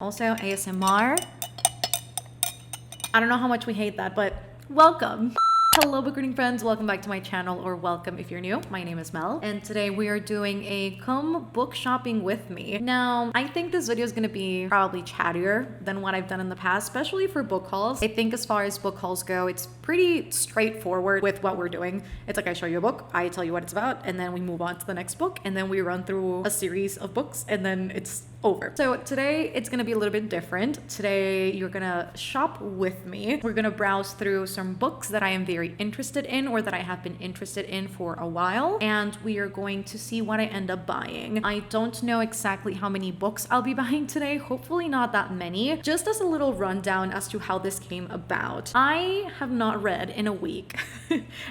Also ASMR. I don't know how much we hate that, but welcome. Hello book reading friends, welcome back to my channel, or welcome if you're new. My name is Mel and today we are doing a come book shopping with me. Now I think this video is going to be probably chattier than what I've done in the past, especially for book hauls. I think as far as book hauls go, it's pretty straightforward with what we're doing. It's like I show you a book, I tell you what it's about, and then we move on to the next book, and then we run through a series of books, and then it's over. So today it's gonna be a little bit different. Today you're gonna shop with me. We're gonna browse through some books that I am very interested in or that I have been interested in for a while, and we are going to see what I end up buying. I don't know exactly how many books I'll be buying today, hopefully not that many. Just as a little rundown as to how this came about. I have not read in a week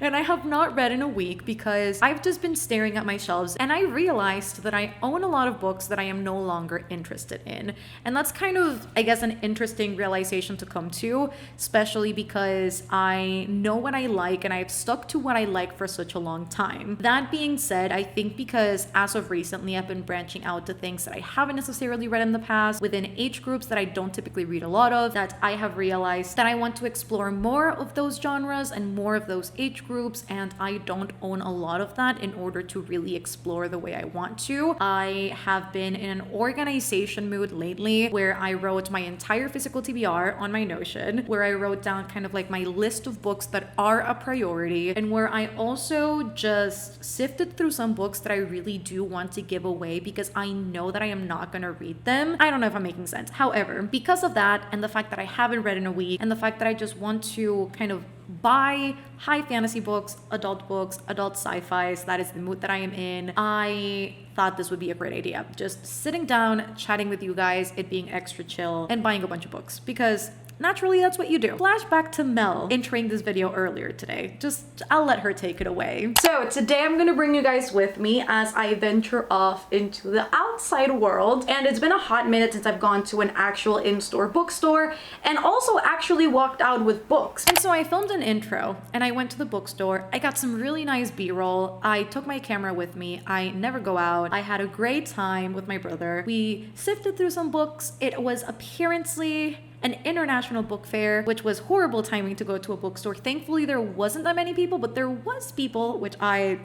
and I have not read in a week because I've just been staring at my shelves and I realized that I own a lot of books that I am no longer interested in. And that's kind of, I guess, an interesting realization to come to, especially because I know what I like and I've stuck to what I like for such a long time. That being said, I think because as of recently I've been branching out to things that I haven't necessarily read in the past within age groups that I don't typically read a lot of, that I have realized that I want to explore more of those genres and more of those age groups, and I don't own a lot of that in order to really explore the way I want to. I have been in an organization mood lately where I wrote my entire physical TBR on my Notion, where I wrote down kind of like my list of books that are a priority, and where I also just sifted through some books that I really do want to give away because I know that I am not going to read them. I don't know if I'm making sense. However, because of that and the fact that I haven't read in a week and the fact that I just want to kind of buy high fantasy books, adult sci-fis, that is the mood that I am in, I thought this would be a great idea. Just sitting down, chatting with you guys, it being extra chill, and buying a bunch of books because naturally, that's what you do. Flashback to Mel entering this video earlier today. I'll let her take it away. So today I'm gonna bring you guys with me as I venture off into the outside world. And it's been a hot minute since I've gone to an actual in-store bookstore and also actually walked out with books. And so I filmed an intro and I went to the bookstore. I got some really nice B-roll. I took my camera with me. I never go out. I had a great time with my brother. We sifted through some books. It was apparently an international book fair, which was horrible timing to go to a bookstore. Thankfully, there wasn't that many people, but there was people, I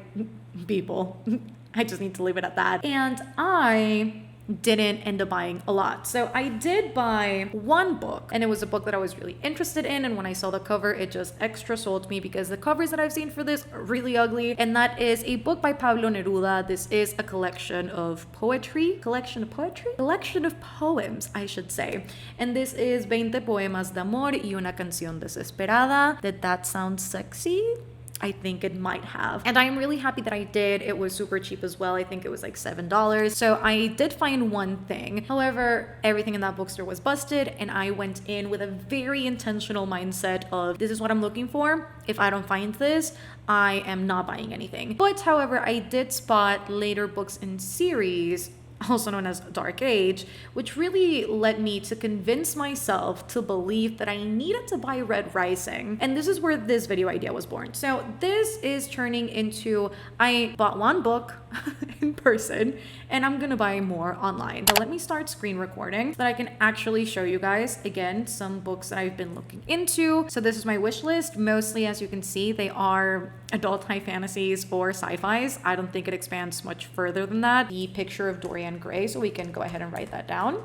just need to leave it at that. And I didn't end up buying a lot. So I did buy one book, and it was a book that I was really interested in, and when I saw the cover, it just extra sold me because the covers that I've seen for this are really ugly. And that is a book by Pablo Neruda. This is a collection of poems, I should say. And this is 20 poemas de amor y una canción desesperada. Did that sound sexy? I think it might have. And I'm really happy that I did. It was super cheap as well. I think it was like $7. So I did find one thing. However, everything in that bookstore was busted, and I went in with a very intentional mindset of, this is what I'm looking for. If I don't find this, I am not buying anything. But however, I did spot later books in series, also known as Dark Age, which really led me to convince myself to believe that I needed to buy Red Rising. And this is where this video idea was born. So this is turning into, I bought one book in person and I'm gonna buy more online. So let me start screen recording so that I can actually show you guys again some books that I've been looking into. So this is my wish list. Mostly, as you can see, they are adult high fantasies or sci-fis. I don't think it expands much further than that. The Picture of Dorian Gray, so we can go ahead and write that down.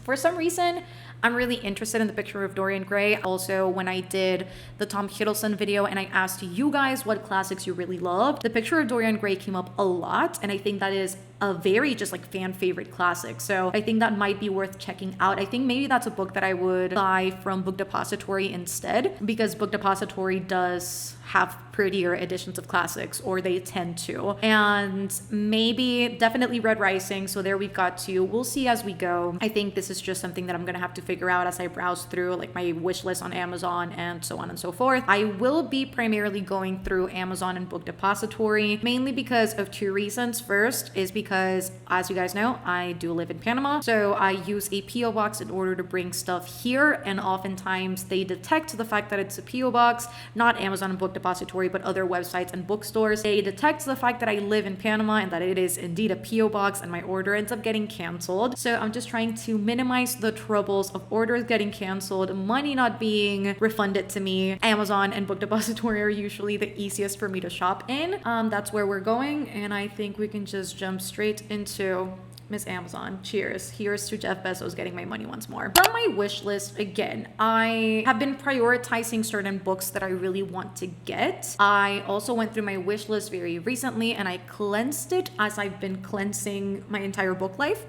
For some reason, I'm really interested in The Picture of Dorian Gray. Also, when I did the Tom Hiddleston video and I asked you guys what classics you really loved, The Picture of Dorian Gray came up a lot, and I think that is a very just like fan favorite classic. So I think that might be worth checking out. I think maybe that's a book that I would buy from Book Depository instead, because Book Depository does have prettier editions of classics, or they tend to. And maybe definitely Red Rising. So there we've got two. We'll see as we go. I think this is just something that I'm gonna have to figure out as I browse through like my wish list on Amazon and so on and so forth. I will be primarily going through Amazon and Book Depository, mainly because of two reasons. First is because because, as you guys know, I do live in Panama. So I use a PO box in order to bring stuff here, and oftentimes they detect the fact that it's a PO box, not Amazon and Book Depository, but other websites and bookstores. They detect the fact that I live in Panama and that it is indeed a PO box, and my order ends up getting canceled. So I'm just trying to minimize the troubles of orders getting canceled, money not being refunded to me. Amazon and Book Depository are usually the easiest for me to shop in. That's where we're going, and I think we can just jump straight into Miss Amazon. Cheers. Here's to Jeff Bezos getting my money once more. On my wish list, again, I have been prioritizing certain books that I really want to get. I also went through my wish list very recently and I cleansed it as I've been cleansing my entire book life.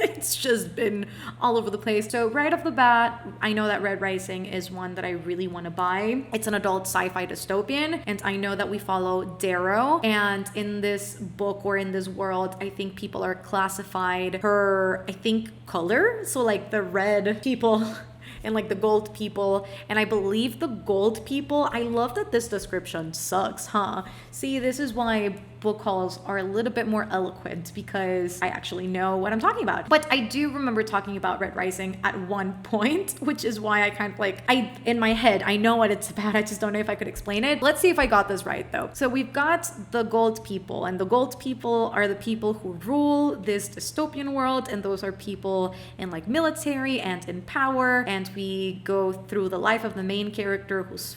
It's just been all over the place. So right off the bat, I know that Red Rising is one that I really want to buy. It's an adult sci-fi dystopian, and I know that we follow Darrow, and in this book or in this world, I think people are classified per, I think, color. So like the red people and like the gold people, and I believe the gold people, I love that this description sucks, huh? See, this is why book hauls are a little bit more eloquent, because I actually know what I'm talking about. But I do remember talking about Red Rising at one point, which is why I kind of like, in my head, I know what it's about. I just don't know if I could explain it. Let's see if I got this right though. So we've got the gold people, and the gold people are the people who rule this dystopian world, and those are people in like military and in power, and we go through the life of the main character whose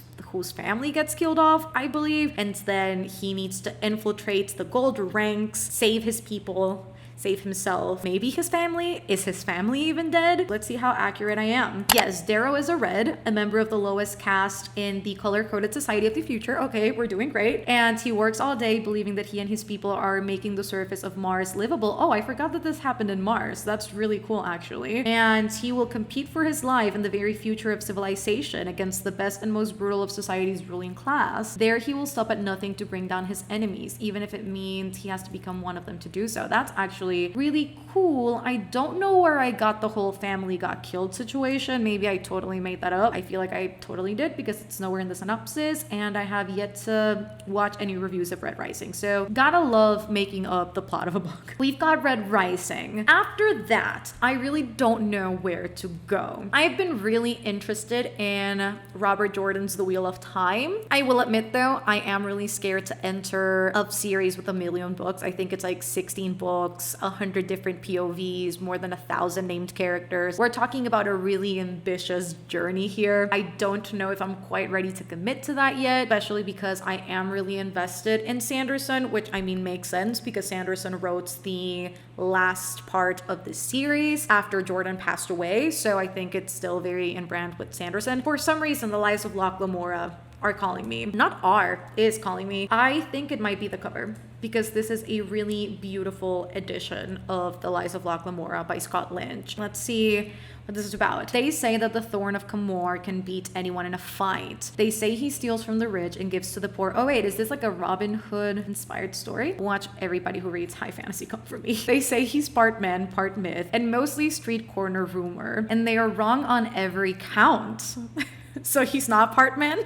family gets killed off, I believe, and then he needs to infiltrate the gold ranks, save his people, save himself, maybe his family. Is his family even dead? Let's see how accurate I am. Yes, Darrow is a red, a member of the lowest caste in the color-coded society of the future. Okay, we're doing great. And he works all day believing that he and his people are making the surface of Mars livable. Oh, I forgot that this happened in Mars. That's really cool, actually. And he will compete for his life in the very future of civilization against the best and most brutal of society's ruling class. There, he will stop at nothing to bring down his enemies, even if it means he has to become one of them to do so. That's actually really cool. I don't know where I got the whole family got killed situation. Maybe I totally made that up. I feel like I totally did, because it's nowhere in the synopsis, and I have yet to watch any reviews of Red Rising. So gotta love making up the plot of a book. We've got Red Rising. After that, I really don't know where to go. I've been really interested in Robert Jordan's The Wheel of Time. I will admit though, I am really scared to enter a series with 1 million books. I think it's like 16 books, 100 different POVs, more than 1,000 named characters. We're talking about a really ambitious journey here. I don't know if I'm quite ready to commit to that yet, especially because I am really invested in Sanderson, which I mean makes sense because Sanderson wrote the last part of the series after Jordan passed away. So I think it's still very in brand with Sanderson. For some reason, The Lives of Locke Lamora are calling me. Not is calling me. I think it might be the cover, because this is a really beautiful edition of The Lives of Locke Lamora by Scott Lynch. Let's see what this is about. They say that the Thorn of Camor can beat anyone in a fight. They say he steals from the rich and gives to the poor. Oh wait, is this like a Robin Hood inspired story? Watch everybody who reads high fantasy come for me. They say he's part man, part myth, and mostly street corner rumor, and they are wrong on every count. So he's not part man?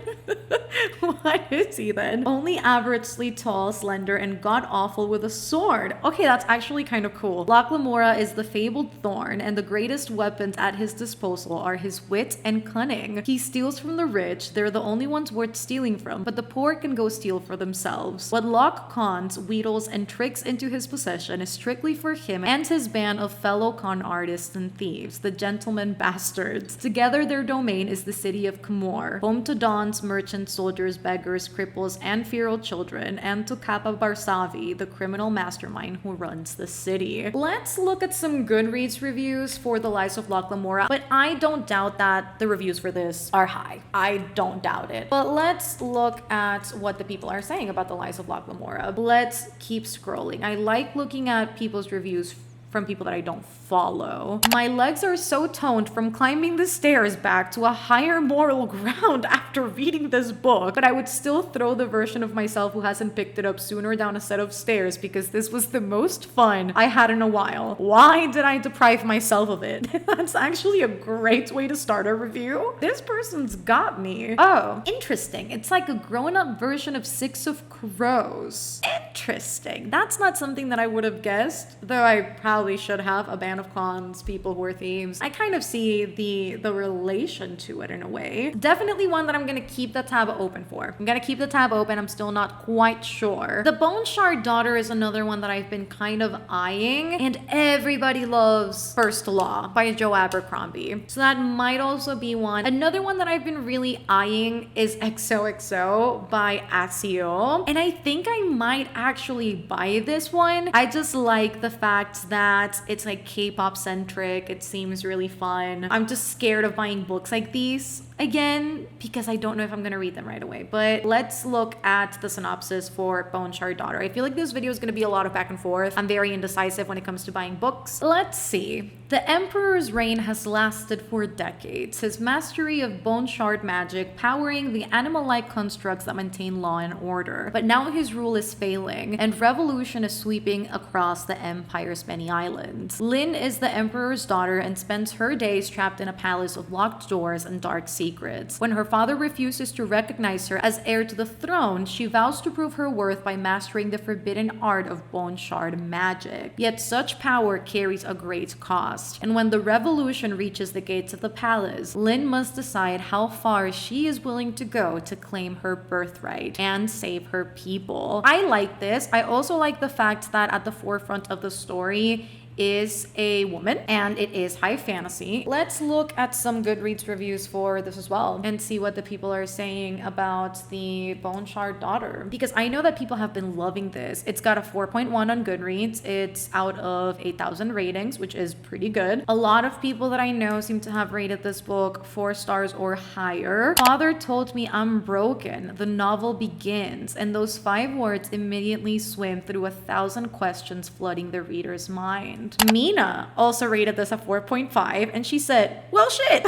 What is he then? Only averagely tall, slender, and god-awful with a sword. Okay, that's actually kind of cool. Locke Lamora is the fabled thorn, and the greatest weapons at his disposal are his wit and cunning. He steals from the rich. They're the only ones worth stealing from, but the poor can go steal for themselves. What Locke cons, wheedles, and tricks into his possession is strictly for him and his band of fellow con artists and thieves, the gentlemen bastards. Together, their domain is the city of Camor, home to dons, merchants, soldiers, beggars, cripples, and feral children, and to Kappa Barsavi, the criminal mastermind who runs the city. Let's look at some Goodreads reviews for The Lives of Locke Lamora, but I don't doubt that the reviews for this are high. I don't doubt it. But let's look at what the people are saying about The Lives of Locke Lamora. Let's keep scrolling. I like looking at people's reviews from people that I don't follow. My legs are so toned from climbing the stairs back to a higher moral ground after reading this book, but I would still throw the version of myself who hasn't picked it up sooner down a set of stairs because this was the most fun I had in a while. Why did I deprive myself of it? That's actually a great way to start a review. This person's got me. Oh, interesting. It's like a grown-up version of Six of Crows. Interesting. That's not something that I would have guessed, though I probably should have. A band of clowns, people who are thieves. I kind of see the relation to it in a way. Definitely one that I'm gonna keep the tab open for. I'm gonna keep the tab open. I'm still not quite sure. The Bone Shard Daughter is another one that I've been kind of eyeing, and everybody loves First Law by Joe Abercrombie. So that might also be one. Another one that I've been really eyeing is XOXO by Asio, and I think I might actually buy this one. I just like the fact that it's like K-pop centric. It seems really fun. I'm just scared of buying books like these again because I don't know if I'm gonna read them right away. But let's look at the synopsis for Bone Shard Daughter. I feel like this video is gonna be a lot of back and forth. I'm very indecisive when it comes to buying books. Let's see. The Emperor's reign has lasted for decades. His mastery of bone shard magic powering the animal-like constructs that maintain law and order. But now his rule is failing, and revolution is sweeping across the Empire's many islands. Lin is the Emperor's daughter and spends her days trapped in a palace of locked doors and dark secrets. When her father refuses to recognize her as heir to the throne, she vows to prove her worth by mastering the forbidden art of bone shard magic. Yet such power carries a great cost. And when the revolution reaches the gates of the palace, Lin must decide how far she is willing to go to claim her birthright and save her people. I like this. I also like the fact that at the forefront of the story is a woman and it is high fantasy. Let's look at some Goodreads reviews for this as well and see what the people are saying about the Bone Shard Daughter, because I know that people have been loving this. It's got a 4.1 on Goodreads. It's out of 8,000 ratings, which is pretty good. A lot of people that I know seem to have rated this book 4 stars or higher. Father told me I'm broken. The novel begins, and those 5 words immediately swim through 1,000 questions flooding the reader's mind. Mina also rated this a 4.5, and she said, well, shit.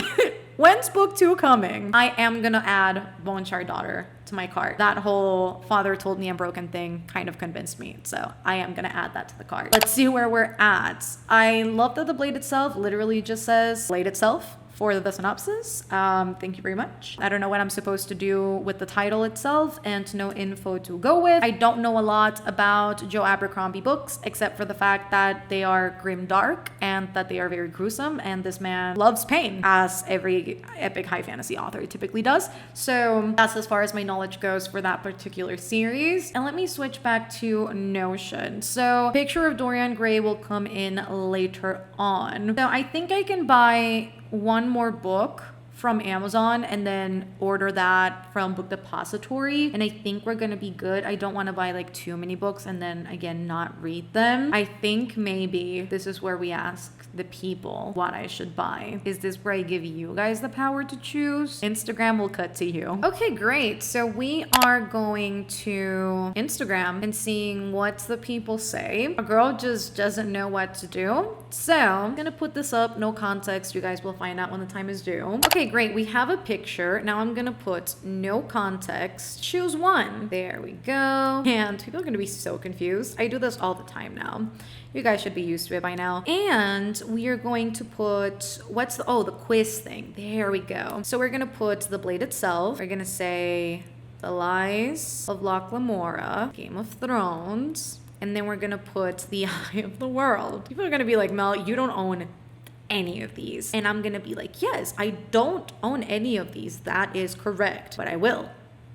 When's book 2 coming? I am gonna add Bone Shard Daughter to my cart. That whole father told me I'm broken thing kind of convinced me, so I am gonna add that to the cart. Let's see where we're at. I love that the blade itself literally just says blade itself for the synopsis. Thank you very much. I don't know what I'm supposed to do with the title itself and no info to go with. I don't know a lot about Joe Abercrombie books except for the fact that they are grim dark and that they are very gruesome, and this man loves pain, as every epic high fantasy author typically does. So that's as far as my knowledge goes for that particular series. And let me switch back to Notion. So Picture of Dorian Gray will come in later on. So I think I can buy one more book from Amazon and then order that from Book Depository, and I think we're gonna be good. I don't want to buy like too many books and then again not read them. I think maybe this is where we ask the people what I should buy. Is this where I give you guys the power to choose? Instagram will cut to you. Okay, great. So we are going to Instagram and seeing what the people say. A girl just doesn't know what to do. So I'm gonna put this up, no context. You guys will find out when the time is due. Okay, great. We have a picture. Now I'm gonna put no context. Choose one. There we go. And people are gonna be so confused. I do this all the time now. You guys should be used to it by now. And we are going to put, the quiz thing. There we go. So we're gonna put the blade itself. We're gonna say The Lies of Locke Lamora, Game of Thrones. And then we're gonna put The Eye of the World. People are gonna be like, Mel, you don't own any of these. And I'm gonna be like, yes, I don't own any of these. That is correct, but I will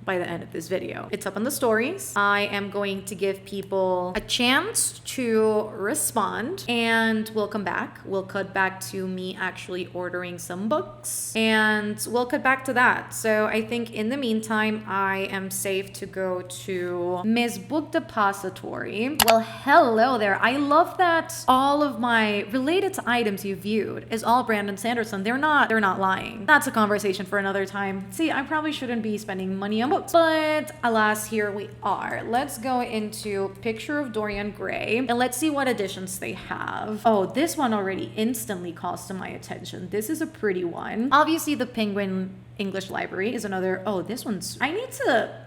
by the end of this video. It's up on the stories. I am going to give people a chance to respond, and we'll come back. We'll cut back to me actually ordering some books, and we'll cut back to that. So I think in the meantime, I am safe to go to Miss Book Depository. Well, hello there. I love that all of my related to items you viewed is all Brandon Sanderson. They're not lying. That's a conversation for another time. See, I probably shouldn't be spending money on books. But alas, here we are. Let's go into Picture of Dorian Gray and let's see what editions they have. Oh, this one already instantly calls to my attention. This is a pretty one. Obviously, the Penguin English Library is another. Oh, this one's. I need to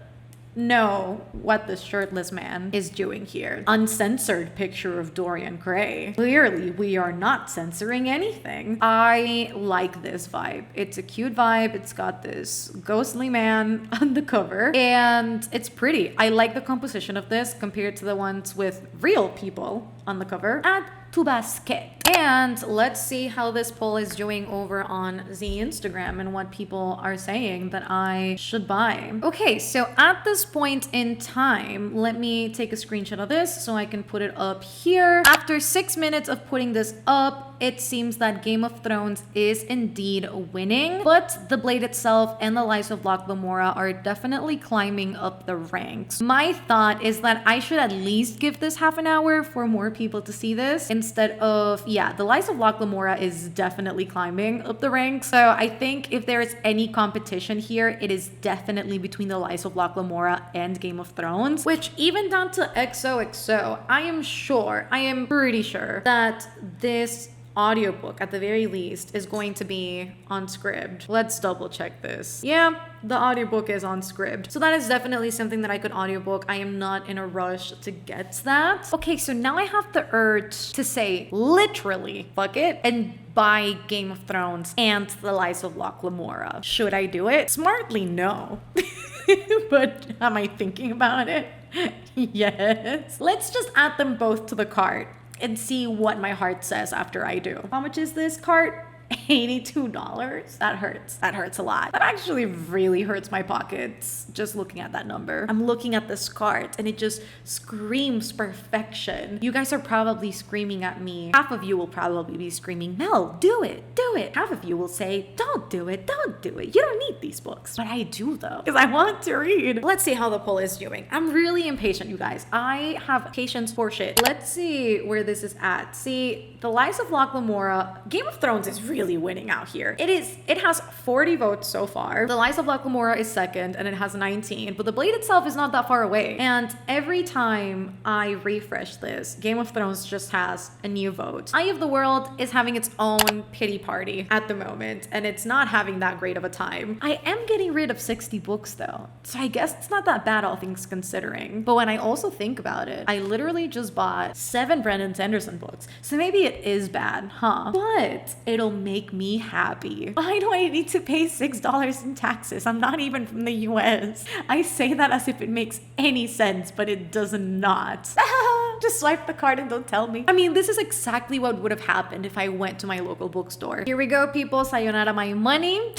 know what the shirtless man is doing here. Uncensored Picture of Dorian Gray. Clearly, we are not censoring anything. I like this vibe. It's a cute vibe. It's got this ghostly man on the cover and it's pretty. I like the composition of this compared to the ones with real people on the cover. Add to basket. And let's see how this poll is doing over on the Instagram and what people are saying that I should buy. Okay, so at this point in time, let me take a screenshot of this so I can put it up here. After 6 minutes of putting this up, it seems that Game of Thrones is indeed winning, but The Blade itself and The Lies of Locke Lamora are definitely climbing up the ranks. My thought is that I should at least give this half an hour for more people to see this instead of, yeah, The Lies of Locke Lamora is definitely climbing up the ranks. So I think if there is any competition here, it is definitely between The Lies of Locke Lamora and Game of Thrones, which even down to XOXO, I am pretty sure that this audiobook at the very least is going to be on Scribd. Let's double check this. Yeah, the audiobook is on Scribd. So that is definitely something that I could audiobook. I am not in a rush to get that. Okay, so now I have the urge to say literally fuck it and buy Game of Thrones and The Lies of Locke Lamora. Should I do it? Smartly, no. But am I thinking about it? Yes. Let's just add them both to the cart and see what my heart says after I do. How much is this cart? $82. That hurts. That hurts a lot. That actually really hurts my pockets just looking at that number. I'm looking at this cart and it just screams perfection. You guys are probably screaming at me. Half of you will probably be screaming, Mel, do it, do it. Half of you will say, don't do it, don't do it. You don't need these books. But I do though, because I want to read. Let's see how the poll is doing. I'm really impatient, you guys. I have patience for shit. Let's see where this is at. See, The Lies of Locke Lamora, Game of Thrones is really winning out here. It has 40 votes so far. The Lies of Locke Lamora is second and it has 19, but The Blade itself is not that far away. And every time I refresh this, Game of Thrones just has a new vote. Eye of the World is having its own pity party at the moment and it's not having that great of a time. I am getting rid of 60 books though, so I guess it's not that bad all things considering. But when I also think about it, I literally just bought 7 Brandon Sanderson books, so maybe it is bad, huh? But it'll make me happy. Why do I need to pay $6 in taxes? I'm not even from the US. I say that as if it makes any sense, but it does not. Just swipe the card and don't tell me. I mean, this is exactly what would have happened if I went to my local bookstore. Here we go, people. Sayonara my money.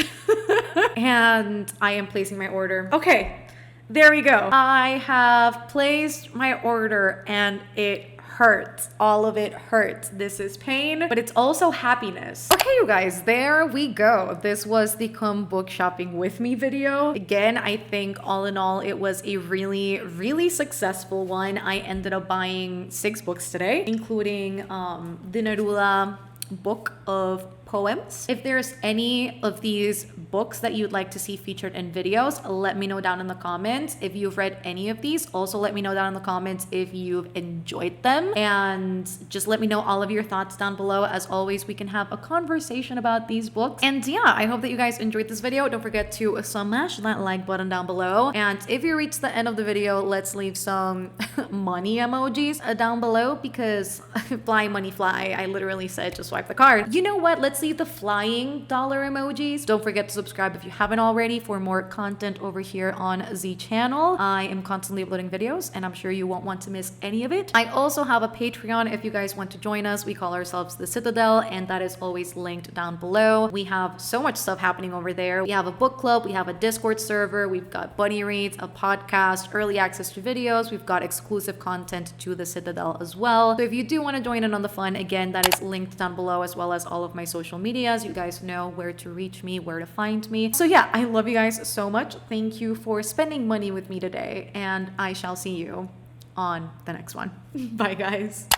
And I am placing my order. Okay, there we go. I have placed my order and it hurts. All of it hurts. This is pain, but it's also happiness. Okay, you guys, there we go. This was the Come Book Shopping With Me video. Again, I think all in all, it was a really, really successful one. I ended up buying 6 books today, including the Neruda book of poems. If there's any of these books that you'd like to see featured in videos, let me know down in the comments. If you've read any of these, also let me know down in the comments if you've enjoyed them, and just let me know all of your thoughts down below. As always, we can have a conversation about these books. And yeah, I hope that you guys enjoyed this video. Don't forget to smash that like button down below, and if you reach the end of the video, let's leave some money emojis down below, because fly money fly, I literally said just swipe the card. You know what, let's leave the flying dollar emojis. Don't forget to subscribe if you haven't already for more content over here on the channel. I am constantly uploading videos and I'm sure you won't want to miss any of it. I also have a Patreon if you guys want to join us. We call ourselves the Citadel, and that is always linked down below. We have so much stuff happening over there. We have a book club, we have a Discord server, we've got buddy reads, a podcast, early access to videos, we've got exclusive content to the Citadel as well. So if you do want to join in on the fun, again, that is linked down below, as well as all of my social medias. You guys know where to reach me, where to find me. So yeah, I love you guys so much. Thank you for spending money with me today, and I shall see you on the next one. Bye, guys.